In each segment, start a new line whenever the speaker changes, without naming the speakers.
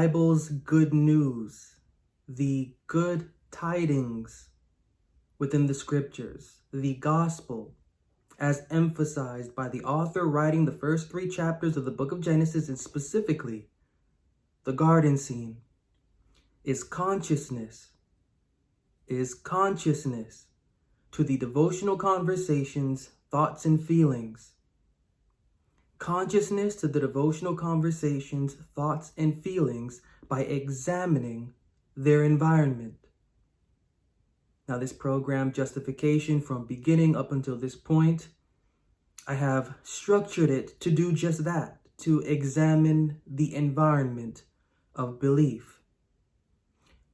Bible's good news, the good tidings within the scriptures, the gospel, as emphasized by the author writing the first 3 chapters of the book of Genesis, and specifically the garden scene, is consciousness to the devotional conversations, thoughts, and feelings. Consciousness to the devotional conversations, thoughts, and feelings by examining their environment. Now, this program, Justification, from beginning up until this point, I have structured it to do just that, to examine the environment of belief.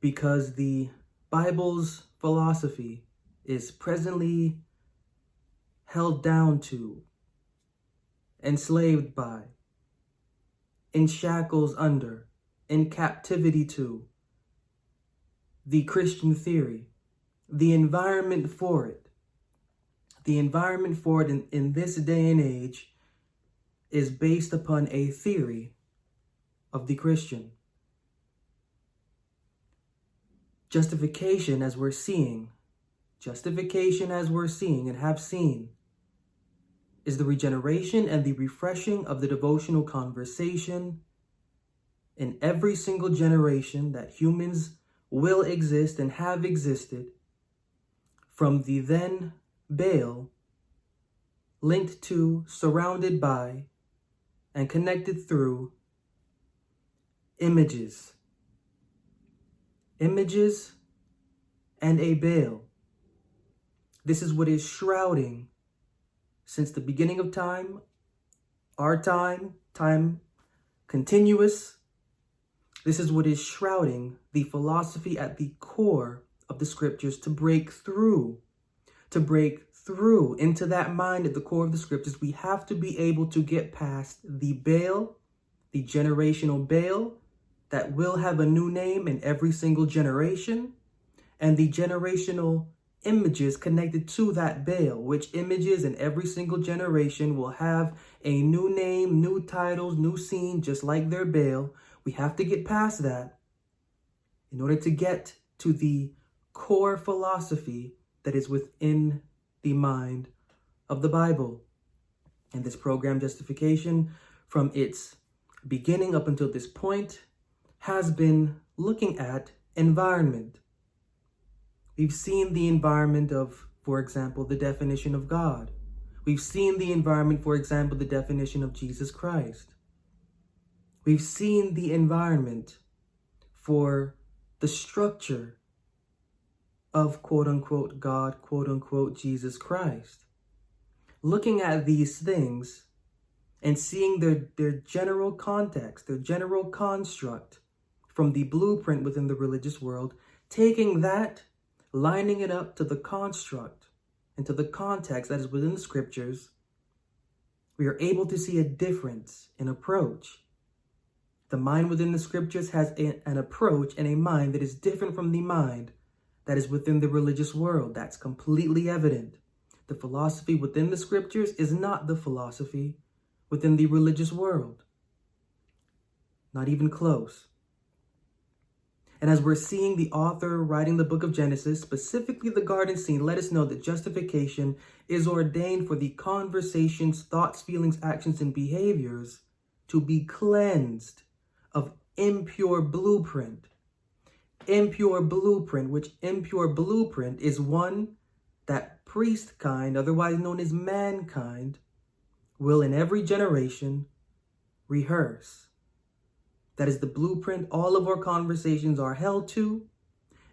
Because the Bible's philosophy is presently held down to, enslaved by, in shackles under, in captivity to, the Christian theory, the environment for it. The environment for it in this day and age is based upon a theory of the Christian. Justification as we're seeing and have seen, is the regeneration and the refreshing of the devotional conversation in every single generation that humans will exist and have existed, from the then Baal, linked to, surrounded by, and connected through images and a Baal. This is what is shrouding, since the beginning of time, our time continuous, this is what is shrouding the philosophy at the core of the scriptures, to break through into that mind at the core of the scriptures. We have to be able to get past the Baal, the generational Baal, that will have a new name in every single generation, and the generational images connected to that Baal, which images in every single generation will have a new name, new titles, new scene, just like their Baal. We have to get past that in order to get to the core philosophy that is within the mind of the Bible. And this program, Justification, from its beginning up until this point, has been looking at environment. We've seen the environment of, for example, the definition of God. We've seen the environment, for example, the definition of Jesus Christ. We've seen the environment for the structure of quote-unquote God, quote-unquote Jesus Christ. Looking at these things and seeing their general context, their general construct from the blueprint within the religious world, taking that, lining it up to the construct and to the context that is within the scriptures, we are able to see a difference in approach. The mind within the scriptures has an approach and a mind that is different from the mind that is within the religious world. That's completely evident. The philosophy within the scriptures is not the philosophy within the religious world. Not even close. And as we're seeing the author writing the book of Genesis, specifically the garden scene, let us know that justification is ordained for the conversations, thoughts, feelings, actions, and behaviors to be cleansed of impure blueprint. Impure blueprint, which impure blueprint is one that priest kind, otherwise known as mankind, will in every generation rehearse. That is the blueprint all of our conversations are held to.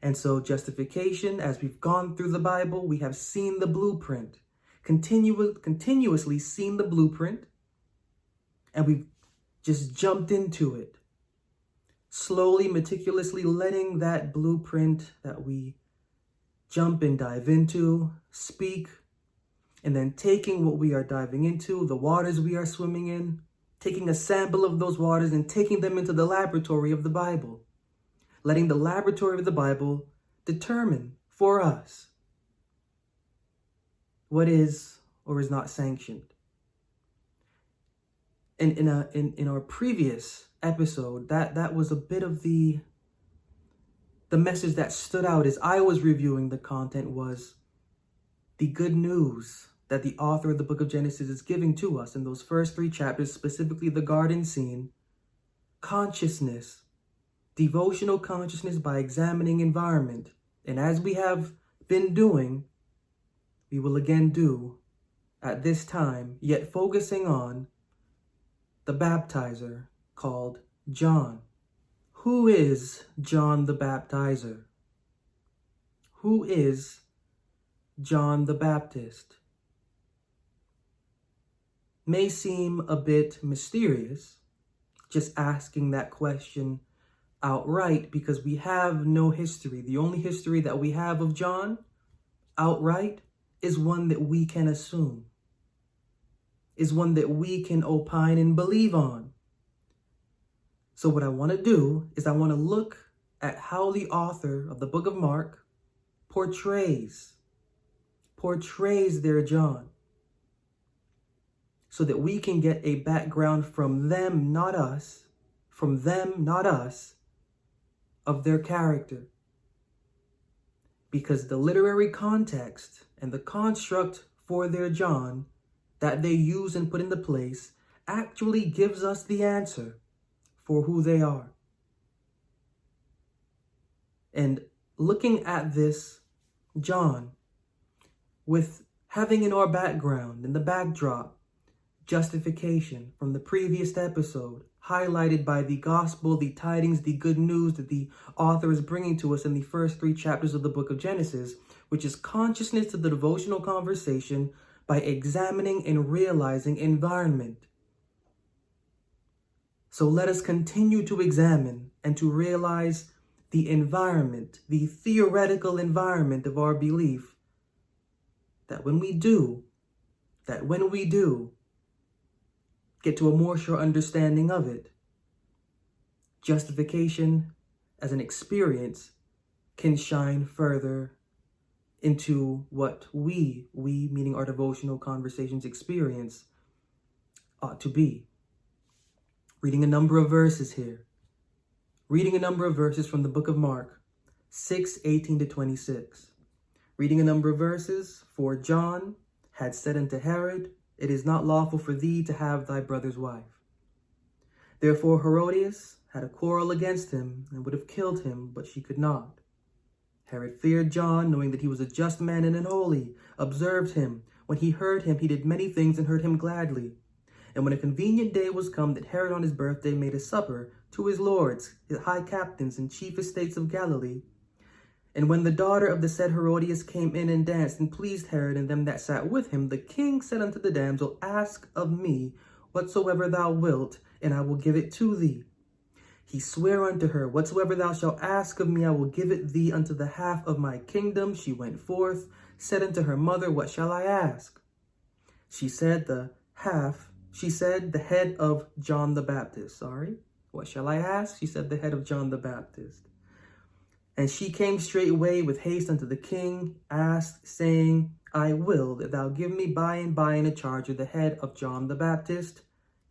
And so justification, as we've gone through the Bible, we have seen the blueprint, continuously seen the blueprint, and we've just jumped into it. Slowly, meticulously letting that blueprint that we jump and dive into speak, and then taking what we are diving into, the waters we are swimming in, taking a sample of those waters and taking them into the laboratory of the Bible, letting the laboratory of the Bible determine for us what is or is not sanctioned. And in our previous episode, that was a bit of the message that stood out as I was reviewing the content, was the good news that the author of the book of Genesis is giving to us in those first 3 chapters, specifically the garden scene. Consciousness, devotional consciousness by examining environment. And as we have been doing, we will again do at this time, yet focusing on the baptizer called John. Who is John the Baptizer? Who is John the Baptist? May seem a bit mysterious just asking that question outright, because we have no history. The only history that we have of John outright is one that we can assume, is one that we can opine and believe on. So what I want to do is I want to look at how the author of the book of Mark portrays their John, so that we can get a background from them, not us, of their character. Because the literary context and the construct for their John that they use and put into place actually gives us the answer for who they are. And looking at this John, with having in our background, in the backdrop, justification from the previous episode, highlighted by the gospel, the tidings, the good news that the author is bringing to us in the first 3 chapters of the book of Genesis, which is consciousness of the devotional conversation by examining and realizing environment. So let us continue to examine and to realize the environment, the theoretical environment of our belief, that when we do get to a more sure understanding of it, justification as an experience can shine further into what we meaning our devotional conversations experience, ought to be. Reading a number of verses here. Reading a number of verses from the book of Mark, 6:18-26. Reading a number of verses. For John had said unto Herod, It is not lawful for thee to have thy brother's wife. Therefore Herodias had a quarrel against him, and would have killed him, but she could not. Herod feared John, knowing that he was a just man and an holy, observed him. When he heard him, he did many things and heard him gladly. And when a convenient day was come that Herod on his birthday made a supper to his lords, his high captains and chief estates of Galilee. And when the daughter of the said Herodias came in and danced and pleased Herod and them that sat with him, the king said unto the damsel, Ask of me whatsoever thou wilt, and I will give it to thee. He sware unto her, Whatsoever thou shalt ask of me, I will give it thee unto the half of my kingdom. She went forth, said unto her mother, What shall I ask? She said, the head of John the Baptist. What shall I ask? She said, the head of John the Baptist. And she came straightway with haste unto the king, asked, saying, I will that thou give me by and by in a charger the head of John the Baptist.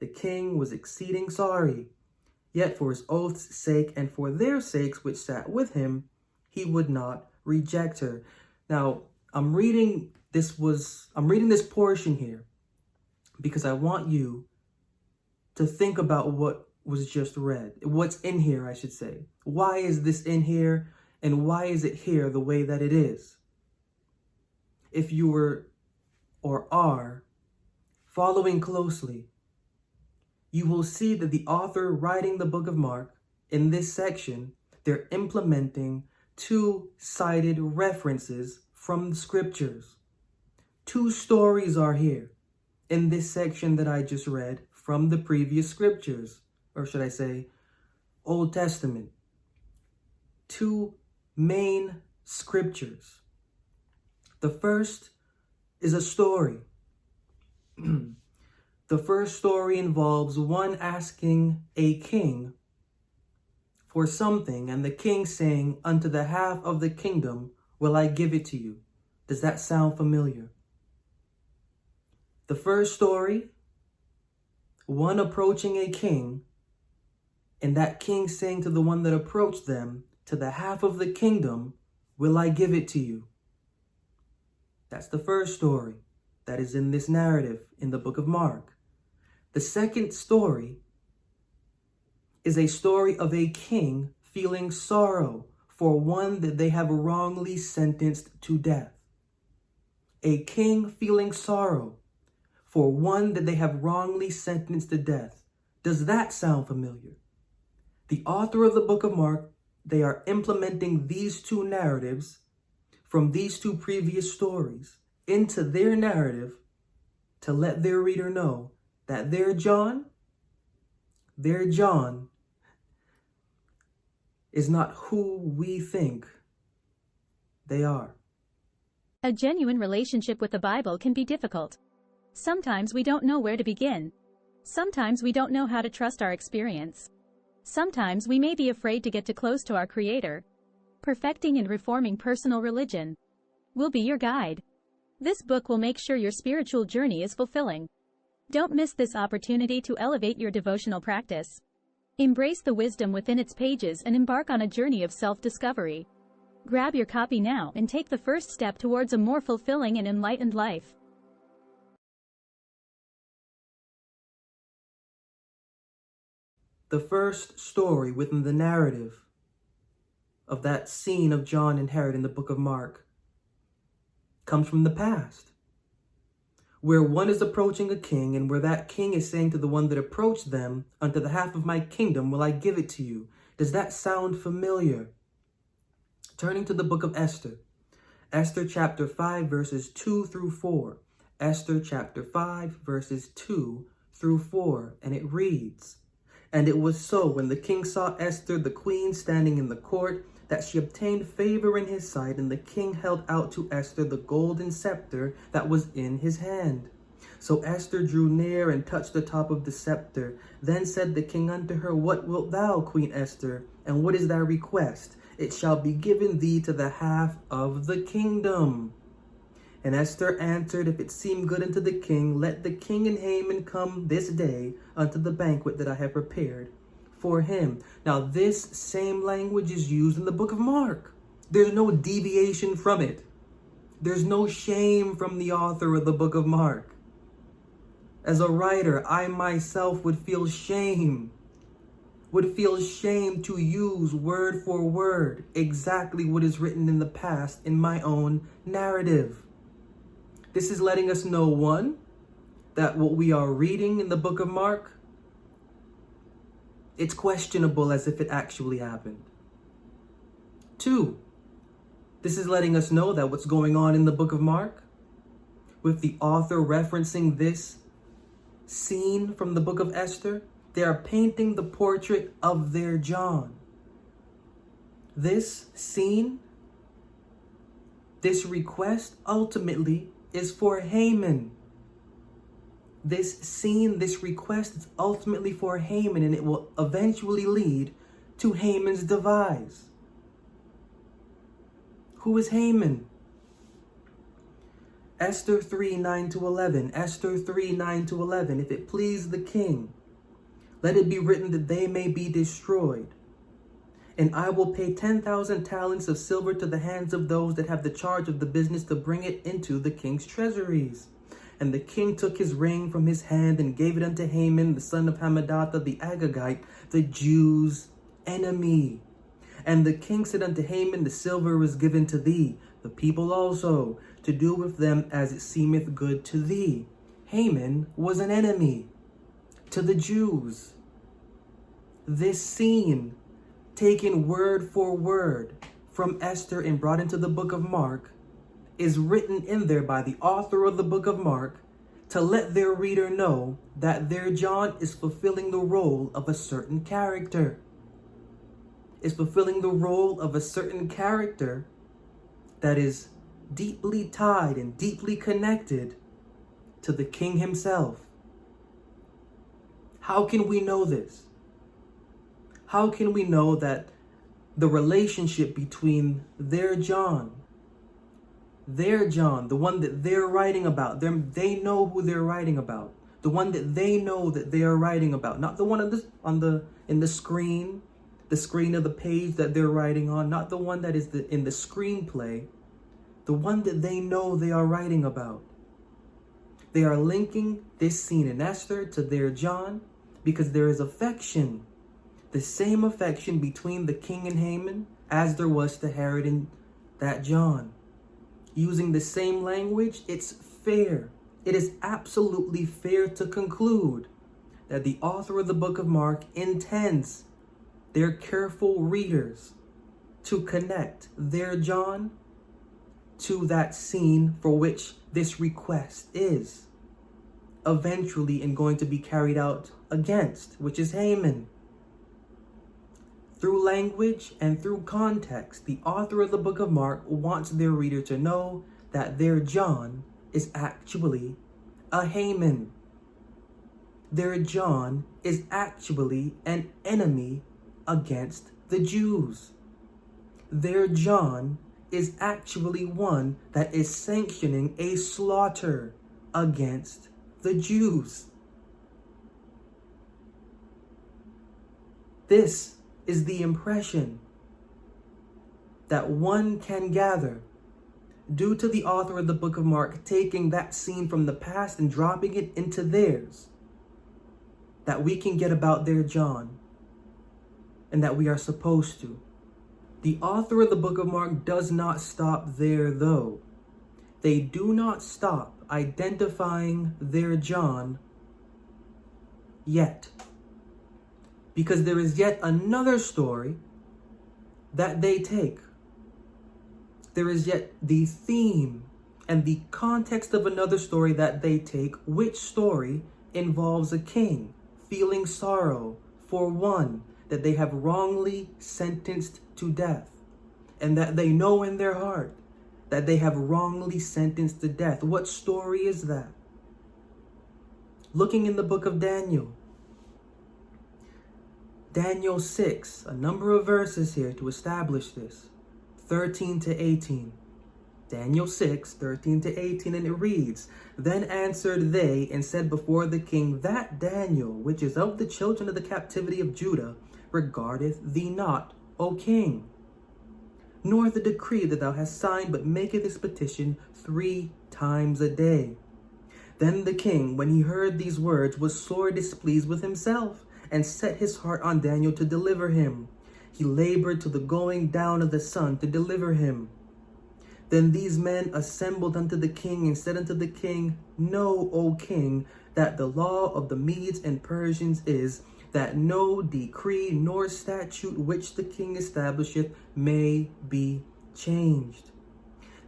The king was exceeding sorry, yet for his oath's sake and for their sakes which sat with him, he would not reject her. Now, I'm reading this portion here because I want you to think about what was just read. What's in here, I should say. Why is this in here? And why is it here the way that it is? If you were or are following closely, you will see that the author writing the book of Mark, in this section, they're implementing 2 cited references from the scriptures. 2 stories are here in this section that I just read from the previous scriptures, or should I say, Old Testament. 2 main scriptures. The first is a story. The first story involves one asking a king for something, and the king saying, Unto the half of the kingdom will I give it to you. Does that sound familiar? The first story, one approaching a king And that king saying to the one that approached them, to the half of the kingdom will I give it to you. That's the first story that is in this narrative in the book of Mark. The second story is a story of a king feeling sorrow for one that they have wrongly sentenced to death. A king feeling sorrow for one that they have wrongly sentenced to death. Does that sound familiar? The author of the book of Mark, they are implementing these two narratives from these two previous stories into their narrative to let their reader know that their John is not who we think they are.
A genuine relationship with the Bible can be difficult. Sometimes we don't know where to begin. Sometimes we don't know how to trust our experience. Sometimes we may be afraid to get too close to our Creator. Perfecting and reforming personal religion will be your guide. This book will make sure your spiritual journey is fulfilling. Don't miss this opportunity to elevate your devotional practice. Embrace the wisdom within its pages and embark on a journey of self-discovery. Grab your copy now and take the first step towards a more fulfilling and enlightened life.
The first story within the narrative of that scene of John and Herod in the book of Mark comes from the past, where one is approaching a king and where that king is saying to the one that approached them, unto the half of my kingdom will I give it to you. Does that sound familiar? Turning to the book of Esther, Esther chapter 5 verses 2 through 4. Esther chapter 5 verses 2 through 4, and it reads, And it was so, when the king saw Esther, the queen, standing in the court, that she obtained favor in his sight, and the king held out to Esther the golden scepter that was in his hand. So Esther drew near and touched the top of the scepter. Then said the king unto her, What wilt thou, Queen Esther, and what is thy request? It shall be given thee to the half of the kingdom. And Esther answered, If it seem good unto the king, let the king and Haman come this day unto the banquet that I have prepared for him. Now this same language is used in the book of Mark. There's no deviation from it. There's no shame from the author of the book of Mark. As a writer, I myself would feel shame to use word for word exactly what is written in the past in my own narrative. This is letting us know, one, that what we are reading in the book of Mark, it's questionable as if it actually happened. Two, this is letting us know that what's going on in the book of Mark, with the author referencing this scene from the book of Esther, they are painting the portrait of their John. This scene, this request ultimately is for Haman. This scene, this request is ultimately for Haman, and it will eventually lead to Haman's demise. Who is Haman? Esther 3, 9 to 11. Esther 3, 9 to 11. If it please the king, let it be written that they may be destroyed. And I will pay 10,000 talents of silver to the hands of those that have the charge of the business to bring it into the king's treasuries. And the king took his ring from his hand and gave it unto Haman, the son of Hammedatha, the Agagite, the Jews' enemy. And the king said unto Haman, The silver is given to thee, the people also, to do with them as it seemeth good to thee. Haman was an enemy to the Jews. This scene, taken word for word from Esther and brought into the book of Mark, is written in there by the author of the book of Mark to let their reader know that their John is fulfilling the role of a certain character. Is fulfilling the role of a certain character that is deeply tied and deeply connected to the king himself. How can we know this? How can we know that the relationship between their John, the one that they're writing about, they know who they're writing about, the one that they know that they are writing about, not the one on the in the screen of the page that they're writing on, not the one that is in the screenplay, the one that they know they are writing about. They are linking this scene in Esther to their John because there is affection, the same affection between the king and Haman as there was to Herod and that John. Using the same language, it's fair. It is absolutely fair to conclude that the author of the book of Mark intends their careful readers to connect their John to that scene for which this request is eventually and going to be carried out against, which is Haman. Through language and through context, the author of the book of Mark wants their reader to know that their John is actually a Haman. Their John is actually an enemy against the Jews. Their John is actually one that is sanctioning a slaughter against the Jews. This is the impression that one can gather due to the author of the book of Mark taking that scene from the past and dropping it into theirs, that we can get about their John and that we are supposed to. The author of the book of Mark does not stop there, though. They do not stop identifying their John yet, because there is yet another story that they take. There is yet the theme and the context of another story that they take, which story involves a king feeling sorrow for one that they have wrongly sentenced to death, and that they know in their heart that they have wrongly sentenced to death. What story is that? Looking in the book of Daniel, Daniel 6, a number of verses here to establish this, 13 to 18. Daniel 6, 13 to 18, and it reads, "Then answered they and said before the king, that Daniel, which is of the children of the captivity of Judah, regardeth thee not, O king, nor the decree that thou hast signed, but maketh his petition 3 times a day. Then the king, when he heard these words, was sore displeased with himself, and set his heart on Daniel to deliver him. He labored till the going down of the sun to deliver him. Then these men assembled unto the king and said unto the king, Know, O king, that the law of the Medes and Persians is, that no decree nor statute which the king establisheth may be changed.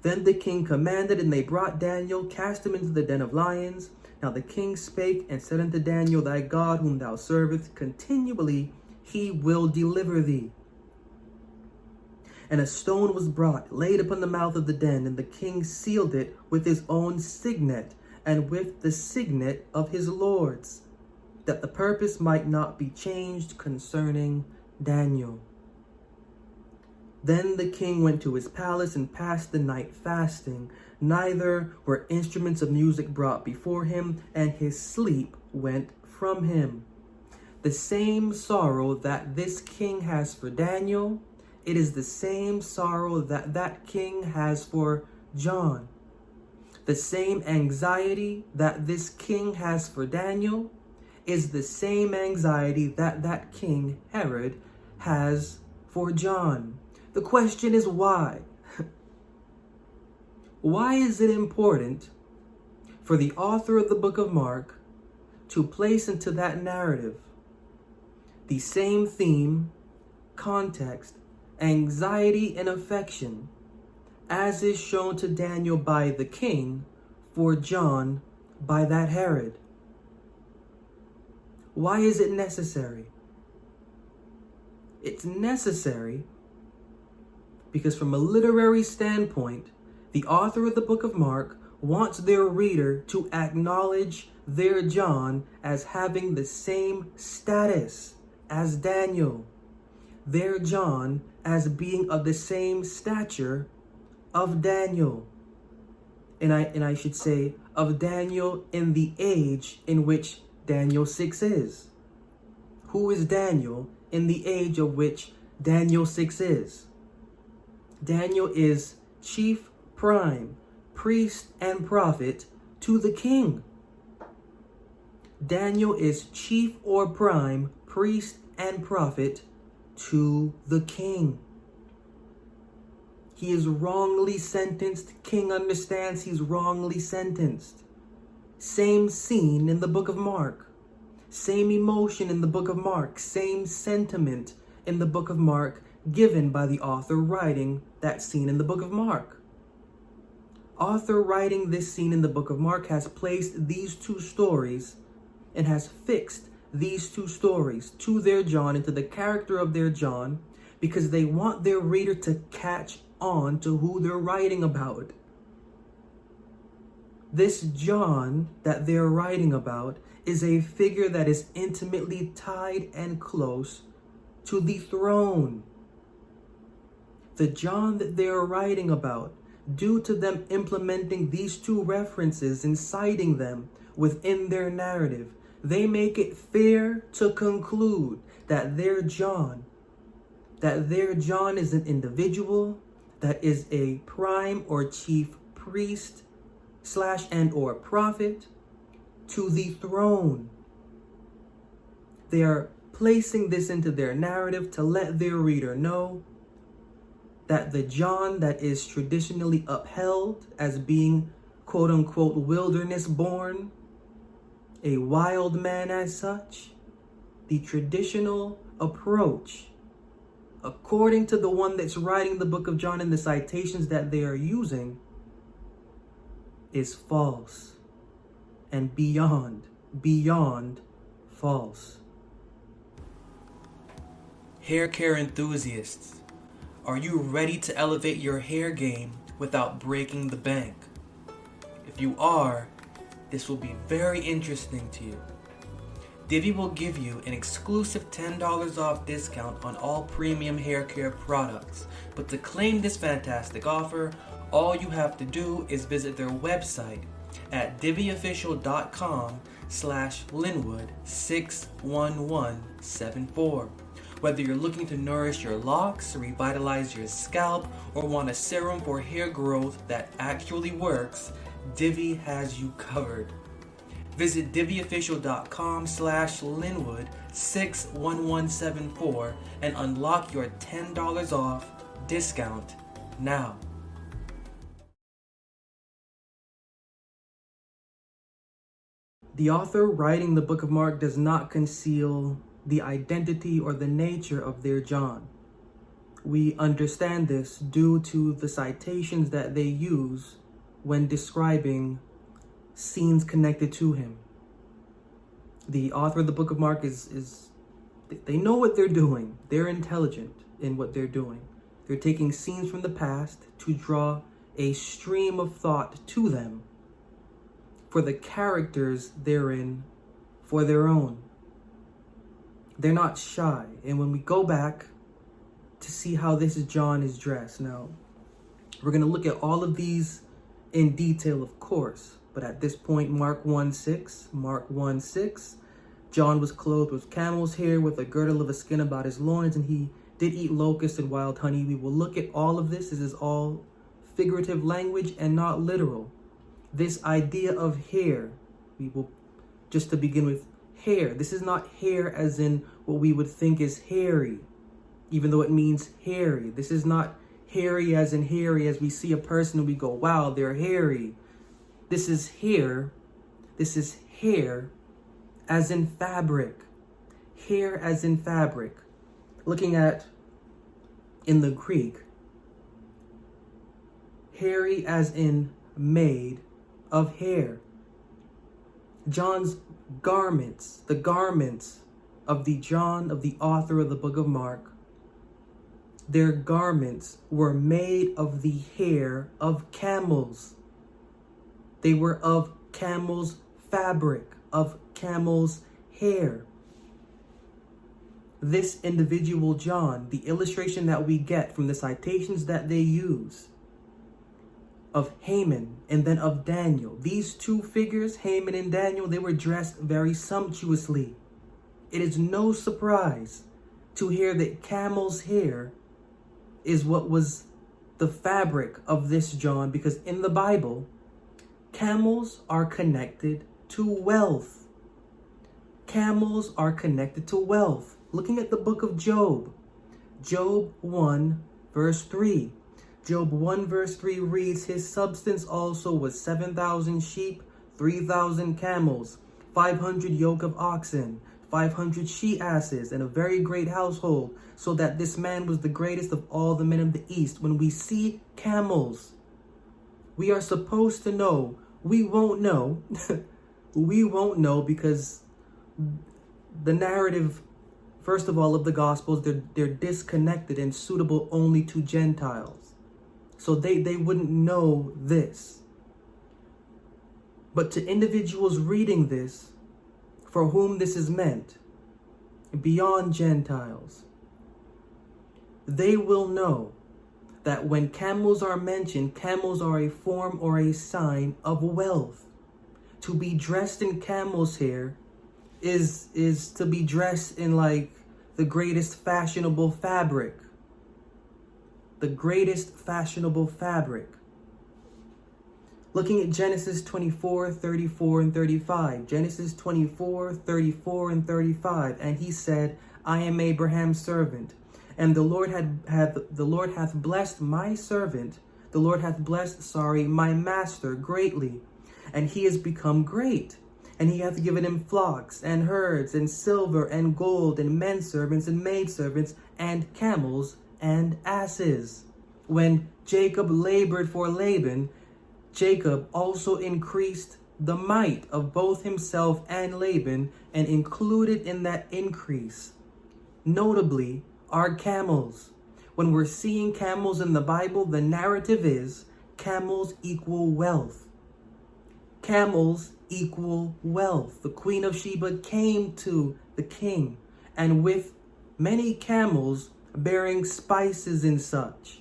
Then the king commanded, and they brought Daniel, cast him into the den of lions. Now the king spake and said unto Daniel, Thy God whom thou servest continually, he will deliver thee. And a stone was brought, laid upon the mouth of the den, and the king sealed it with his own signet, and with the signet of his lords, that the purpose might not be changed concerning Daniel. Then the king went to his palace and passed the night fasting. Neither were instruments of music brought before him, and his sleep went from him." The same sorrow that this king has for Daniel, it is the same sorrow that that king has for John. The same anxiety that this king has for Daniel is the same anxiety that that king, Herod, has for John. The question is why? Why is it important for the author of the book of Mark to place into that narrative the same theme, context, anxiety, and affection as is shown to Daniel by the king for John by that Herod? Why is it necessary? It's necessary because from a literary standpoint, the author of the book of Mark wants their reader to acknowledge their John as having the same status as Daniel. Their John as being of the same stature of Daniel. And I should say of Daniel in the age in which Daniel 6 is. Who is Daniel in the age of which Daniel 6 is? Daniel is chief prime, priest, and prophet to the king. Daniel is chief or prime, priest, and prophet to the king. He is wrongly sentenced. King understands he's wrongly sentenced. Same scene in the book of Mark. Same emotion in the book of Mark. Same sentiment in the book of Mark given by the author writing that scene in the book of Mark. Author writing this scene in the book of Mark has placed these two stories and has fixed these two stories to their John, into the character of their John, because they want their reader to catch on to who they're writing about. This John that they're writing about is a figure that is intimately tied and close to the throne. The John that they're writing about, due to them implementing these two references and citing them within their narrative, they make it fair to conclude that their John is an individual that is a prime or chief priest / and or prophet to the throne. They are placing this into their narrative to let their reader know that the John that is traditionally upheld as being quote unquote wilderness born, a wild man as such, the traditional approach, according to the one that's writing the book of John and the citations that they are using, is false and beyond false. Hair care enthusiasts, are you ready to elevate your hair game without breaking the bank? If you are, this will be very interesting to you. Divi will give you an exclusive $10 off discount on all premium hair care products. But to claim this fantastic offer, all you have to do is visit their website at diviofficial.com/Linwood61174. Whether you're looking to nourish your locks, revitalize your scalp, or want a serum for hair growth that actually works, Divi has you covered. Visit diviofficial.com/Linwood61174 and unlock your $10 off discount now. The author writing the book of Mark does not conceal the identity or the nature of their John. We understand this due to the citations that they use when describing scenes connected to him. The author of the book of Mark they know what they're doing. They're intelligent in what they're doing. They're taking scenes from the past to draw a stream of thought to them for the characters therein for their own. They're not shy. And when we go back to see how this John is dressed, now we're going to look at all of these in detail, of course. But at this point, Mark 1:6, John was clothed with camel's hair, with a girdle of a skin about his loins, and he did eat locusts and wild honey. We will look at all of this. This is all figurative language and not literal. This idea of hair, we will, just to begin with, hair. This is not hair as in what we would think is hairy, even though it means hairy. This is not hairy as in hairy as we see a person and we go, wow, they're hairy. This is hair. This is hair as in fabric. Hair as in fabric. Looking at in the Greek, hairy as in made of hair. John's garments, the garments of the John, of the author of the book of Mark, their garments were made of the hair of camels. They were of camel's fabric, of camel's hair. This individual John, the illustration that we get from the citations that they use of Haman and then of Daniel, these two figures, Haman and Daniel, they were dressed very sumptuously. it is no surprise to hear that camel's hair is what was the fabric of this John, because in the Bible, camels are connected to wealth. Camels are connected to wealth. Looking at the book of Job, Job 1 verse 3. Job 1 verse 3 reads, his substance also was 7,000 sheep, 3,000 camels, 500 yoke of oxen, 500 she-asses, and a very great household, so that this man was the greatest of all the men of the East. When we see camels, we are supposed to know. We won't know. We won't know because the narrative, first of all, of the Gospels, they're disconnected and suitable only to Gentiles. So they wouldn't know this. But to individuals reading this, for whom this is meant, beyond Gentiles, they will know that when camels are mentioned, camels are a form or a sign of wealth. To be dressed in camel's hair is to be dressed in like the greatest fashionable fabric. The greatest fashionable fabric. Looking at Genesis 24, 34, and 35. Genesis 24, 34, and 35. And he said, I am Abraham's servant, and the Lord hath blessed my servant. The Lord hath blessed, my master greatly, and he is become great. And he hath given him flocks and herds and silver and gold and men servants and maidservants and camels and asses. When Jacob labored for Laban, Jacob also increased the might of both himself and Laban, and included in that increase, notably, are camels. When we're seeing camels in the Bible, the narrative is camels equal wealth. Camels equal wealth. The Queen of Sheba came to the king, and with many camels bearing spices and such.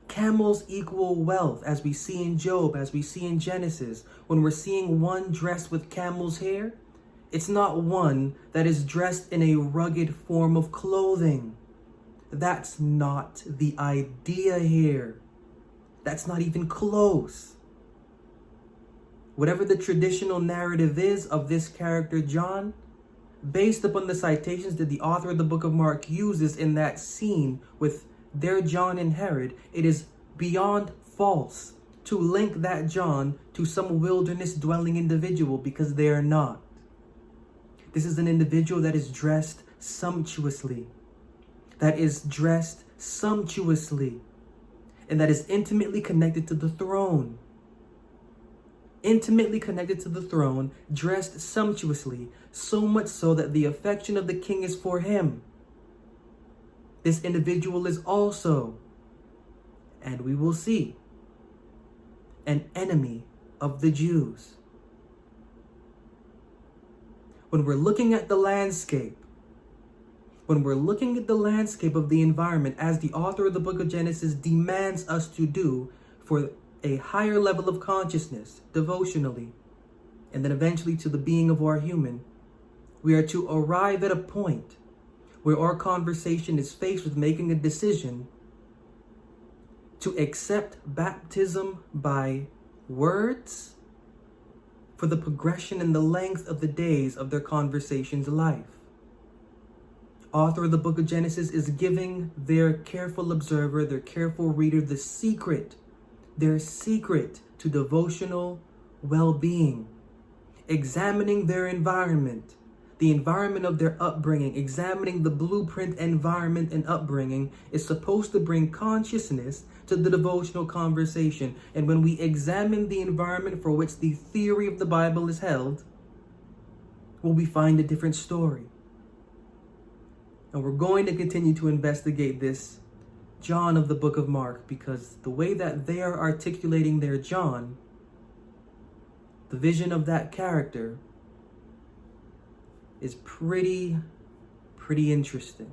Camels equal wealth, as we see in Job, as we see in Genesis. When we're seeing one dressed with camel's hair, it's not one that is dressed in a rugged form of clothing. That's not the idea here. That's not even close. Whatever the traditional narrative is of this character John, based upon the citations that the author of the book of Mark uses in that scene with their John and Herod, it is beyond false to link that John to some wilderness dwelling individual, because they are not. This is an individual that is dressed sumptuously, and that is intimately connected to the throne. Dressed sumptuously, so much so that the affection of the king is for him. This individual is also, and we will see, an enemy of the Jews. When we're looking at the landscape, of the environment, as the author of the book of Genesis demands us to do for a higher level of consciousness, devotionally, and then eventually to the being of our human, we are to arrive at a point where our conversation is faced with making a decision to accept baptism by words for the progression and the length of the days of their conversation's life. Author of the book of Genesis is giving their careful observer, their careful reader, their secret to devotional well-being, examining their environment, the environment of their upbringing, examining the blueprint environment and upbringing is supposed to bring consciousness to the devotional conversation. And when we examine the environment for which the theory of the Bible is held, well, we find a different story. And we're going to continue to investigate this John of the book of Mark, because the way that they are articulating their John, the vision of that character, is pretty interesting.